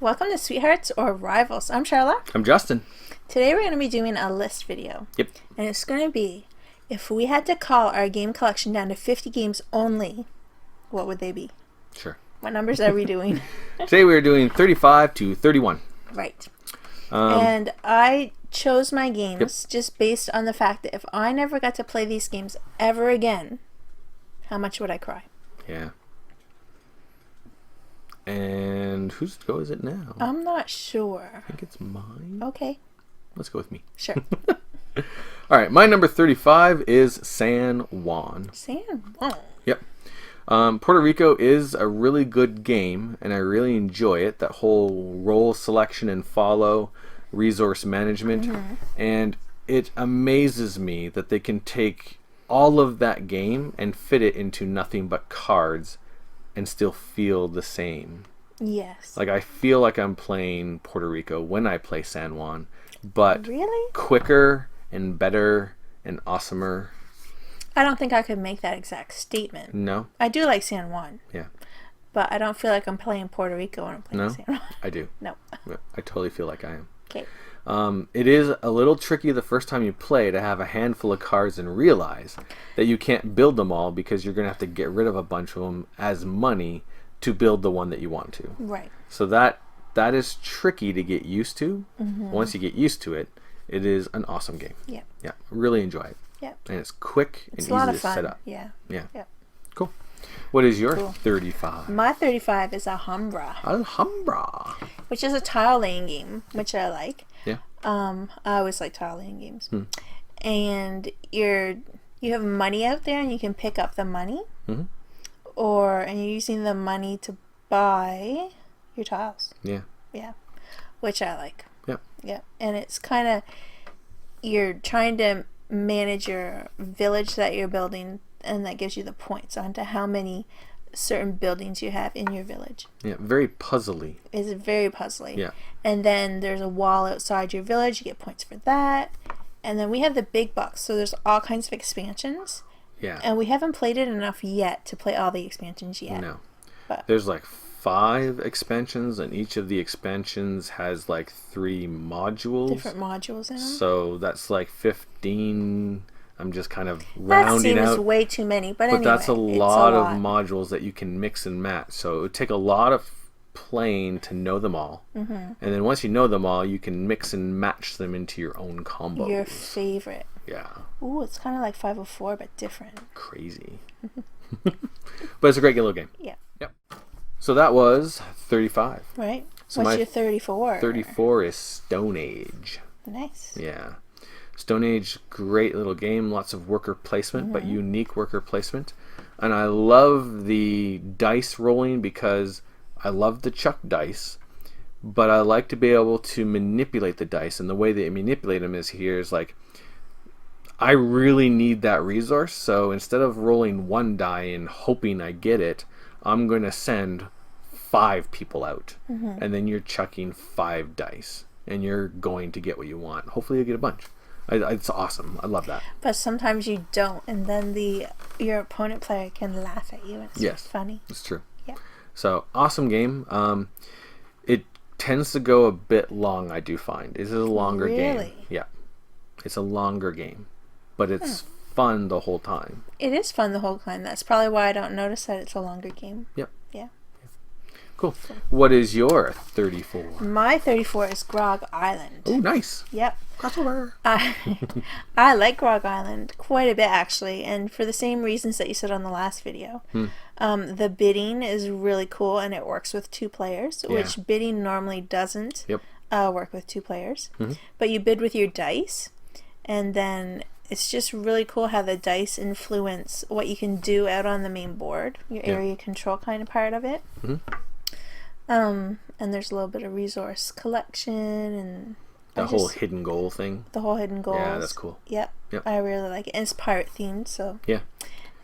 Welcome to Sweethearts or Rivals. I'm Charlotte. I'm Justin. Today we're going to be doing a list video. Yep. And it's going to be, if we had to call our game collection down to 50 games only, what would they be? Sure. What numbers are we doing? Today we're doing 35 to 31. Right. And I chose my games Yep. just based on the fact that if I never got to play these games ever again, how much would I cry? Yeah. And whose go is it now? I'm not sure. I think it's mine. Okay. Let's go with me. Sure. All right. My number 35 is San Juan. San Juan. Yep. Puerto Rico is a really good game, and I really enjoy it. That whole role selection and follow, resource management. And it amazes me that they can take all of that game and fit it into nothing but cards and still feel the same. Yes. Like, I feel like I'm playing Puerto Rico when I play San Juan, but Really? quicker and better and awesomer. I don't think I could make that exact statement. No? I do like San Juan, Yeah. but I don't feel like I'm playing Puerto Rico when I'm playing No? San Juan. I do. No. I totally feel like I am. Okay. It is a little tricky the first time you play to have a handful of cards and realize that you can't build them all because you're going to have to get rid of a bunch of them as money to build the one that you want to. Right. So that is tricky to get used to. Once you get used to it, it is an awesome game. Yeah. Yeah, really enjoy it. Yeah. And it's quick and It's easy a lot to of fun. set up. Yeah. Yeah. Yeah. Cool. What is your Cool. 35? My 35 is Alhambra, Alhambra. which is a tile laying game, which I like. Yeah. I always like tile laying games. And you have money out there, and you can pick up the money, and you're using the money to buy your tiles. Yeah. Yeah, which I like. Yeah. Yeah, and it's kind of, you're trying to manage your village that you're building, and that gives you the points onto how many certain buildings you have in your village. Yeah. Very puzzly. It's very puzzly. Yeah. And then there's a wall outside your village. You get points for that. And then we have the big box, so there's all kinds of expansions. Yeah. And we haven't played it enough yet to play all the expansions yet. No. But There's like 5 expansions, and each of the expansions has like 3 modules. different modules in them. So that's like 15. I'm just kind of That rounding seems out. way too many, but But anyway, that's a it's lot of modules that you can mix and match. So it would take a lot of playing to know them all. And then once you know them all, you can mix and match them into your own combos. Your favorite. Yeah. Ooh, it's kind of like 504, but different. Crazy. But it's a great little game. Yeah. Yep. So that was 35. Right? So What's my your 34? 34 is Stone Age. Nice. Yeah. Stone Age, great little game. Lots of worker placement, but unique worker placement. And I love the dice rolling because I love the chuck dice, but I like to be able to manipulate the dice. And the way that you manipulate them is like, I really need that resource. So instead of rolling 1 die and hoping I get it, I'm going to send 5 people out. And then you're chucking 5 dice. And you're going to get what you want. Hopefully you get a bunch. It's awesome. I love that. But sometimes you don't, and then your opponent player can laugh at you, and it's Yes. funny. It's true. Yeah. So, awesome game. It tends to go a bit long, I do find. It is a longer game. Really? Yeah. It's a longer game. But it's fun the whole time. It is fun the whole time. That's probably why I don't notice that it's a longer game. Yep. Yeah. Cool. What is your 34? My 34 is Grog Island. Oh, nice. Yep. Crossover. I like Grog Island quite a bit, actually, and for the same reasons that you said on the last video. The bidding is really cool, and it works with 2 players, which bidding normally doesn't work with 2 players. But you bid with your dice, and then it's just really cool how the dice influence what you can do out on the main board, your area control kind of part of it. And there's a little bit of resource collection and The whole hidden goal thing. The whole hidden goals. Yeah, that's cool. Yep. Yep. I really like it. And it's pirate themed, so. Yeah.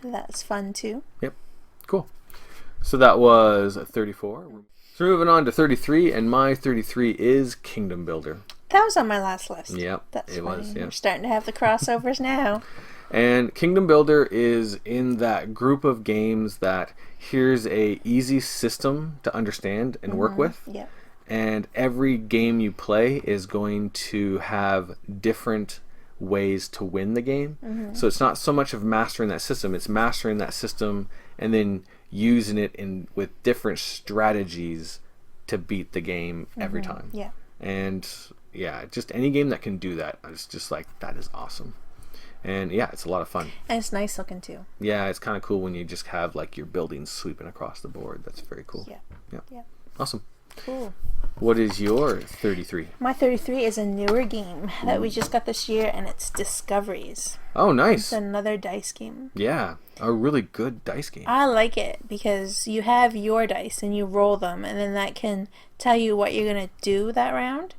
That's fun too. Yep. Cool. So that was 34. So moving on to 33, and my 33 is Kingdom Builder. That was on my last list. Yep, That's it funny. was. Yeah. We're starting to have the crossovers now. And Kingdom Builder is in that group of games that here's a easy system to understand and work with. Yep. And every game you play is going to have different ways to win the game. So it's not so much of mastering that system, it's mastering that system and then using it with different strategies to beat the game every time. Yeah. And yeah, just any game that can do that, it's just like, that is awesome. And yeah, it's a lot of fun. And it's nice looking too. Yeah, it's kind of cool when you just have like your buildings sweeping across the board. That's very cool. Yeah. Yeah. Yeah. Awesome. Cool. What is your 33? My 33 is a newer game that we just got this year, and it's Discoveries. Oh, nice. It's another dice game. Yeah, a really good dice game. I like it because you have your dice and you roll them, and then that can tell you what you're going to do that round.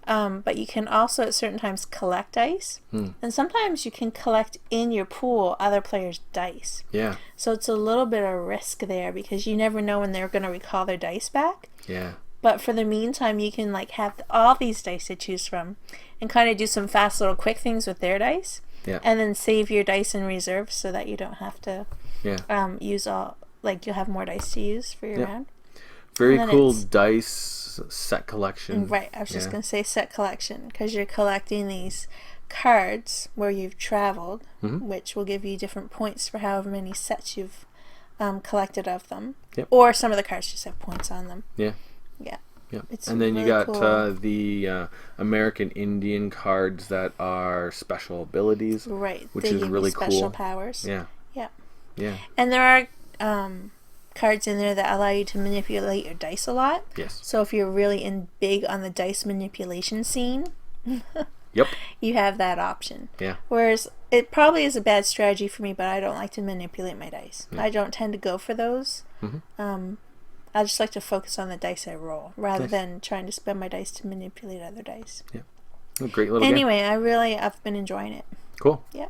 But you can also at certain times collect dice, and sometimes you can collect in your pool other players' dice. Yeah. So it's a little bit of risk there because you never know when they're going to recall their dice back. Yeah. But for the meantime, you can like have all these dice to choose from and kind of do some fast little quick things with their dice. Yeah. And then save your dice in reserve so that you don't have to use all, like you'll have more dice to use for your round. Very cool dice set collection. Right, I was just going to say set collection because you're collecting these cards where you've traveled, which will give you different points for however many sets you've collected of them. Yep. Or some of the cards just have points on them. Yeah. Yeah. Yep. It's and then really you got cool. the American Indian cards that are special abilities. Right. Which they is give really you special cool. powers. Yeah. Yeah. Yeah. And there are cards in there that allow you to manipulate your dice a lot. Yes. So if you're really big on the dice manipulation scene, Yep. you have that option. Yeah. Whereas it probably is a bad strategy for me, but I don't like to manipulate my dice. Yeah. I don't tend to go for those. I just like to focus on the dice I roll rather than trying to spend my dice to manipulate other dice. Yeah. A great little game. Anyway, I've been enjoying it. Cool. Yeah.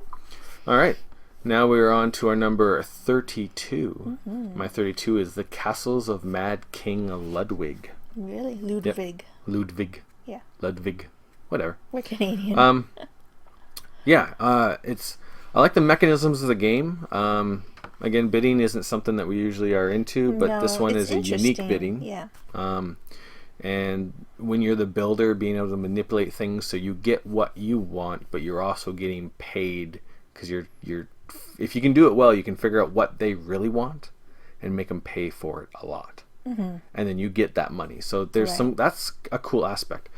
All right. Now we're on to our number 32. My 32 is The Castles of Mad King Ludwig. Really? Ludwig. Yep. Ludwig. Yeah. Ludwig. Whatever. We're Canadian. Yeah. I like the mechanisms of the game. Again, bidding isn't something that we usually are into, but this one is a unique bidding. Yeah. And when you're the builder, being able to manipulate things so you get what you want, but you're also getting paid because you're if you can do it well, you can figure out what they really want and make them pay for it a lot, and then you get that money. So there's that's a cool aspect.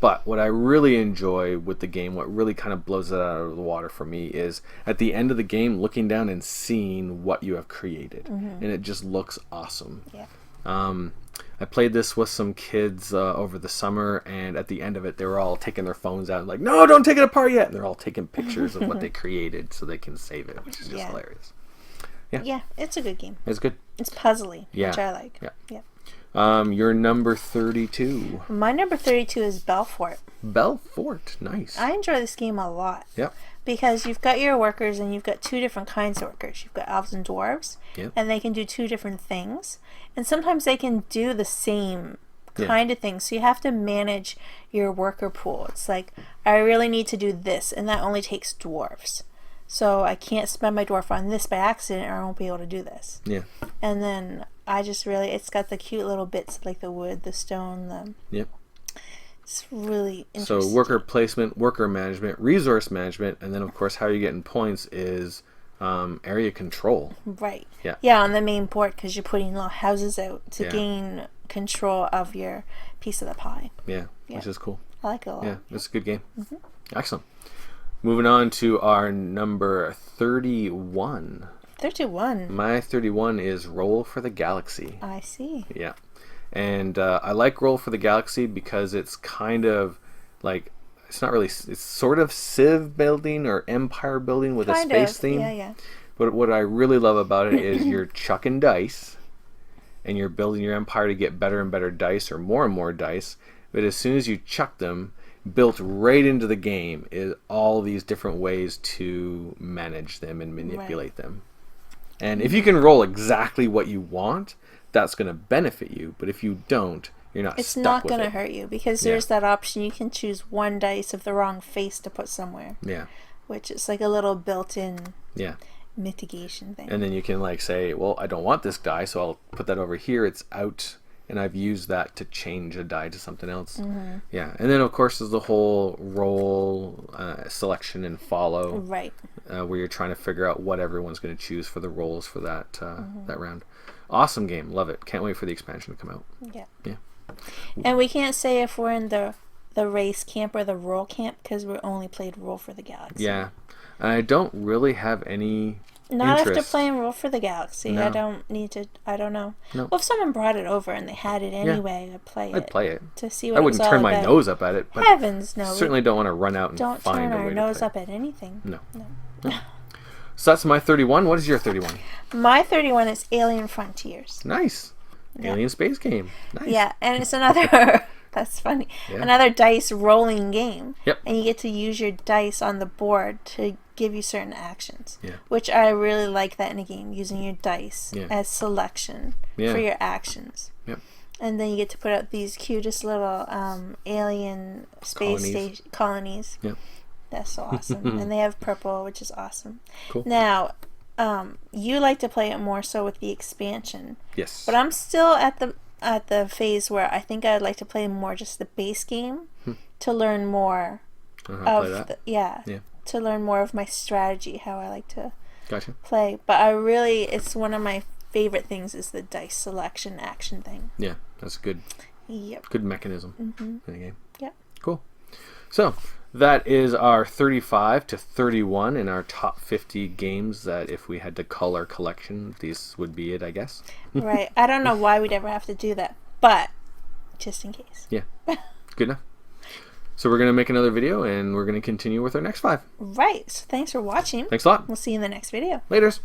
But what I really enjoy with the game, what really kind of blows it out of the water for me, is at the end of the game, looking down and seeing what you have created, and it just looks awesome. Yeah. I played this with some kids over the summer, and at the end of it, they were all taking their phones out and like, no, don't take it apart yet. And they're all taking pictures of what they created so they can save it, which is just hilarious. Yeah. Yeah, it's a good game. It's good. It's puzzly, which I like. Yeah. Yeah. Your number 32. My number 32 is Belfort. Belfort. Nice. I enjoy this game a lot. Yep. Because you've got your workers and you've got two different kinds of workers. You've got elves and dwarves. Yep. And they can do two different things. And sometimes they can do the same kind of thing. So you have to manage your worker pool. It's like, I really need to do this, and that only takes dwarves. So I can't spend my dwarf on this by accident or I won't be able to do this. Yeah. And then I just really, it's got the cute little bits like the wood, the stone, Yep. It's really interesting. So worker placement, worker management, resource management, and then of course how you're getting points is area control. Right. Yeah. Yeah, on the main board because you're putting little houses out to gain control of your piece of the pie. Yeah, which is cool. I like it a lot. Yeah, it's a good game. Excellent. Moving on to our number 31. 31. My 31 is Roll for the Galaxy. I see. Yeah. And I like Roll for the Galaxy because it's kind of like, it's not really, it's sort of Civ building or Empire building with a space theme. Yeah, yeah. But what I really love about it is you're chucking dice and you're building your empire to get better and better dice or more and more dice. But as soon as you chuck them, built right into the game is all these different ways to manage them and manipulate them. And if you can roll exactly what you want, that's going to benefit you. But if you don't, you're not It's stuck not with going to it. hurt you because there's that option. You can choose one dice of the wrong face to put somewhere. Yeah. Which is like a little built-in Yeah. mitigation thing. And then you can like say, well, I don't want this die, so I'll put that over here. It's out, and I've used that to change a die to something else. Yeah. And then of course there's the whole roll selection and follow, Right. Where you're trying to figure out what everyone's going to choose for the rolls for that that round. Awesome game, love it. Can't wait for the expansion to come out. Yeah. Yeah. And we can't say if we're in the race camp or the roll camp because we only played Roll for the Galaxy. Yeah. I don't really have any Not interest. after playing Roll for the Galaxy. No. I don't need to. I don't know. No. Well, if someone brought it over and they had it anyway, I'd play it. I'd play it. To see what I it was wouldn't all turn my about. nose up at it, but Heavens, no. certainly don't want to run out and Don't find turn a way our to nose play up at anything. No. So that's my 31. What is your 31? My 31 is Alien Frontiers. Nice. Alien space game. Nice. Yeah, and it's another. That's funny. Yeah. Another dice rolling game. Yep. And you get to use your dice on the board to give you certain actions. Yeah. Which I really like that in a game, using your dice as selection Yeah. for your actions. Yep. And then you get to put out these cutest little alien space colonies. Yep. That's so awesome. And they have purple, which is awesome. Cool. Now, you like to play it more so with the expansion. Yes. But I'm still at the phase where I think I'd like to play more just the base game to learn more of to learn more of my strategy, how I like to Gotcha. play. But it's one of my favorite things is the dice selection action thing. Yeah, that's good. Yep. Good mechanism in the game. Yep. Cool. So that is our 35 to 31 in our top 50 games that if we had to cull our collection, these would be it, I guess. Right. I don't know why we'd ever have to do that, but just in case. Yeah. Good enough. So we're going to make another video and we're going to continue with our next 5. Right. So thanks for watching. Thanks a lot. We'll see you in the next video. Laters.